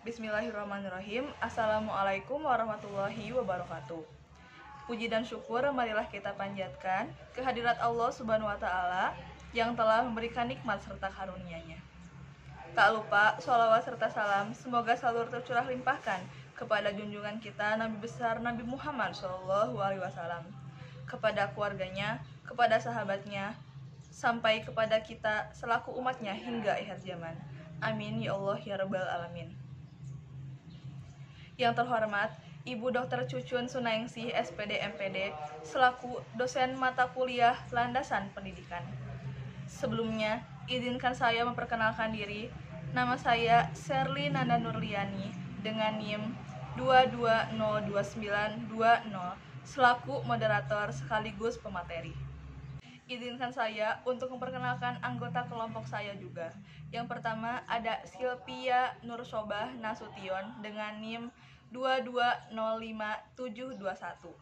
Bismillahirrahmanirrahim. Assalamualaikum warahmatullahi wabarakatuh. Puji dan syukur marilah kita panjatkan kehadirat Allah Subhanahu wa Ta'ala yang telah memberikan nikmat serta karunia-Nya. Tak lupa sholawat serta salam semoga selalu tercurah limpahkan kepada junjungan kita Nabi besar Nabi Muhammad SAW, kepada keluarganya, kepada sahabatnya, sampai kepada kita selaku umatnya hingga akhir zaman. Amin ya Allah ya Rabbal Alamin. Yang terhormat Ibu Dr. Cucun Sunaingsi SPD MPD selaku dosen mata kuliah landasan pendidikan. Sebelumnya, izinkan saya memperkenalkan diri. Nama saya Sherly Nanda Nurliani dengan NIM 22029220 selaku moderator sekaligus pemateri. Izinkan saya untuk memperkenalkan anggota kelompok saya juga. Yang pertama ada Sylvia Nursobah Nasution dengan NIM 2205721.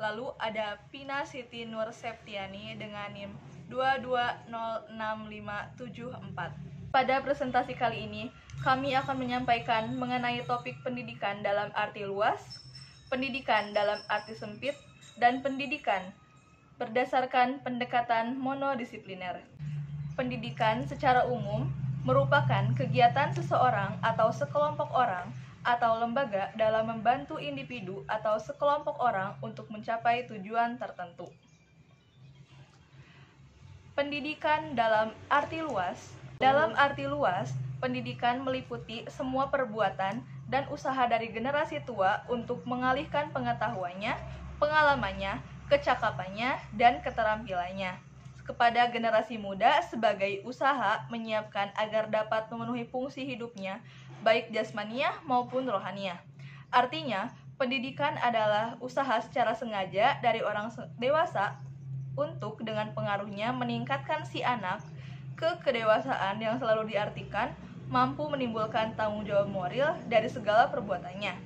Lalu ada Pina Siti Nur Septiani dengan NIM 22065774. Pada presentasi kali ini, kami akan menyampaikan mengenai topik pendidikan dalam arti luas, pendidikan dalam arti sempit, dan pendidikan berdasarkan pendekatan monodisipliner. Pendidikan secara umum merupakan kegiatan seseorang atau sekelompok orang atau lembaga dalam membantu individu atau sekelompok orang untuk mencapai tujuan tertentu. Pendidikan dalam arti luas. Dalam arti luas, pendidikan meliputi semua perbuatan dan usaha dari generasi tua untuk mengalihkan pengetahuannya, pengalamannya, kecakapannya, dan keterampilannya kepada generasi muda sebagai usaha menyiapkan agar dapat memenuhi fungsi hidupnya, baik jasmaniah maupun rohaniah. Artinya, pendidikan adalah usaha secara sengaja dari orang dewasa untuk dengan pengaruhnya meningkatkan si anak ke kedewasaan yang selalu diartikan mampu menimbulkan tanggung jawab moral dari segala perbuatannya.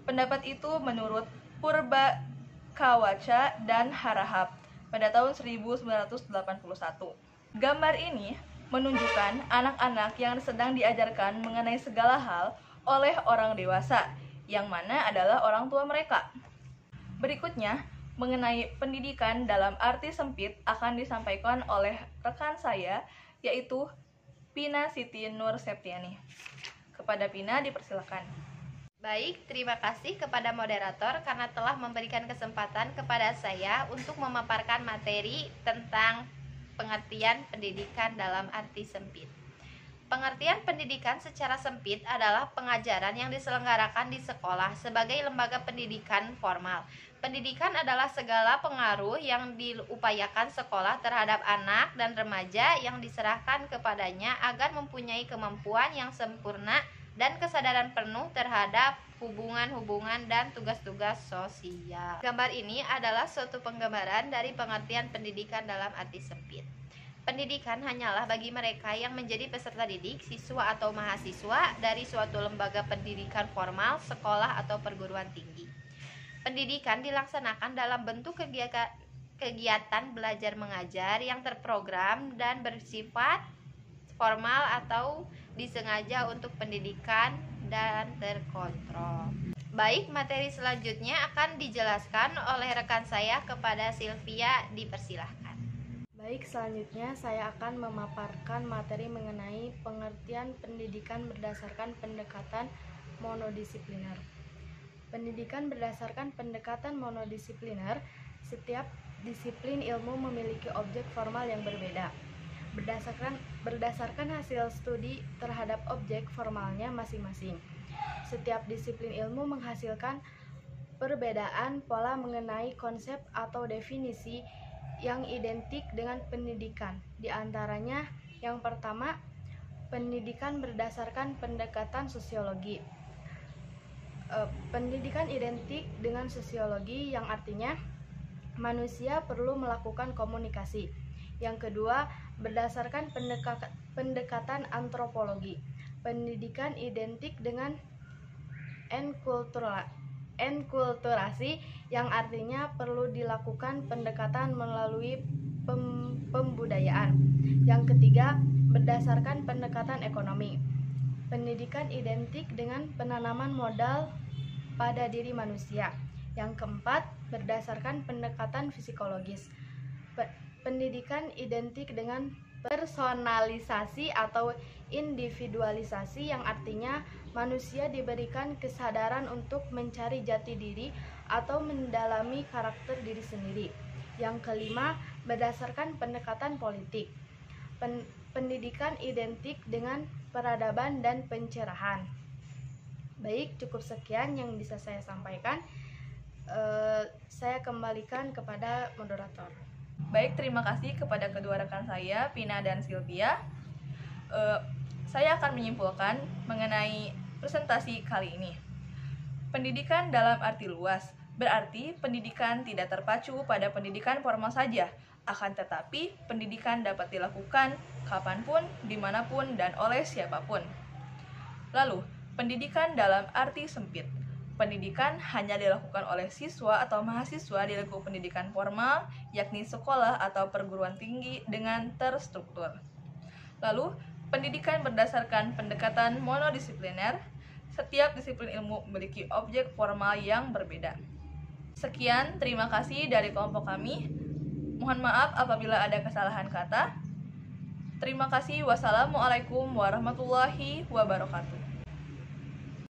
Pendapat itu menurut Purba Kawaca dan Harahap pada tahun 1981. Gambar ini menunjukkan anak-anak yang sedang diajarkan mengenai segala hal oleh orang dewasa, yang mana adalah orang tua mereka. Berikutnya, mengenai pendidikan dalam arti sempit akan disampaikan oleh rekan saya, yaitu Pina Siti Nur Septiani. Kepada Pina dipersilakan. Baik, terima kasih kepada moderator karena telah memberikan kesempatan kepada saya untuk memaparkan materi tentang pengertian pendidikan dalam arti sempit. Pengertian pendidikan secara sempit adalah pengajaran yang diselenggarakan di sekolah sebagai lembaga pendidikan formal. Pendidikan adalah segala pengaruh yang diupayakan sekolah terhadap anak dan remaja yang diserahkan kepadanya agar mempunyai kemampuan yang sempurna dan kesadaran penuh terhadap hubungan-hubungan dan tugas-tugas sosial. Gambar ini adalah suatu penggambaran dari pengertian pendidikan dalam arti sempit. Pendidikan hanyalah bagi mereka yang menjadi peserta didik, siswa atau mahasiswa dari suatu lembaga pendidikan formal, sekolah atau perguruan tinggi. Pendidikan dilaksanakan dalam bentuk kegiatan belajar mengajar yang terprogram dan bersifat formal atau disengaja untuk pendidikan dan terkontrol. Baik, materi selanjutnya akan dijelaskan oleh rekan saya kepada Sylvia, dipersilahkan. Baik, selanjutnya saya akan memaparkan materi mengenai pengertian pendidikan berdasarkan pendekatan monodisipliner. Pendidikan berdasarkan pendekatan monodisipliner, setiap disiplin ilmu memiliki objek formal yang berbeda. Berdasarkan hasil studi terhadap objek formalnya masing-masing. Setiap disiplin ilmu menghasilkan perbedaan pola mengenai konsep atau definisi yang identik dengan pendidikan. Di antaranya, yang pertama, pendidikan berdasarkan pendekatan sosiologi. Pendidikan identik dengan sosiologi yang artinya manusia perlu melakukan komunikasi. Yang kedua, berdasarkan pendekatan antropologi. Pendidikan identik dengan enkulturasi yang artinya perlu dilakukan pendekatan melalui pembudayaan. Yang ketiga, berdasarkan pendekatan ekonomi. Pendidikan identik dengan penanaman modal pada diri manusia. Yang keempat, berdasarkan pendekatan psikologis. Pendidikan identik dengan personalisasi atau individualisasi, yang artinya manusia diberikan kesadaran untuk mencari jati diri atau mendalami karakter diri sendiri. Yang kelima, berdasarkan pendekatan politik. Pendidikan identik dengan peradaban dan pencerahan. Baik, cukup sekian yang bisa saya sampaikan. Saya kembalikan kepada moderator. Baik, terima kasih kepada kedua rekan saya, Pina dan Sylvia. Saya akan menyimpulkan mengenai presentasi kali ini. Pendidikan dalam arti luas berarti pendidikan tidak terpacu pada pendidikan formal saja, akan tetapi pendidikan dapat dilakukan kapanpun, dimanapun, dan oleh siapapun. Lalu, pendidikan dalam arti sempit. Pendidikan hanya dilakukan oleh siswa atau mahasiswa di lingkup pendidikan formal, yakni sekolah atau perguruan tinggi dengan terstruktur. Lalu, pendidikan berdasarkan pendekatan monodisipliner. Setiap disiplin ilmu memiliki objek formal yang berbeda. Sekian, terima kasih dari kelompok kami. Mohon maaf apabila ada kesalahan kata. Terima kasih. Wassalamualaikum warahmatullahi wabarakatuh.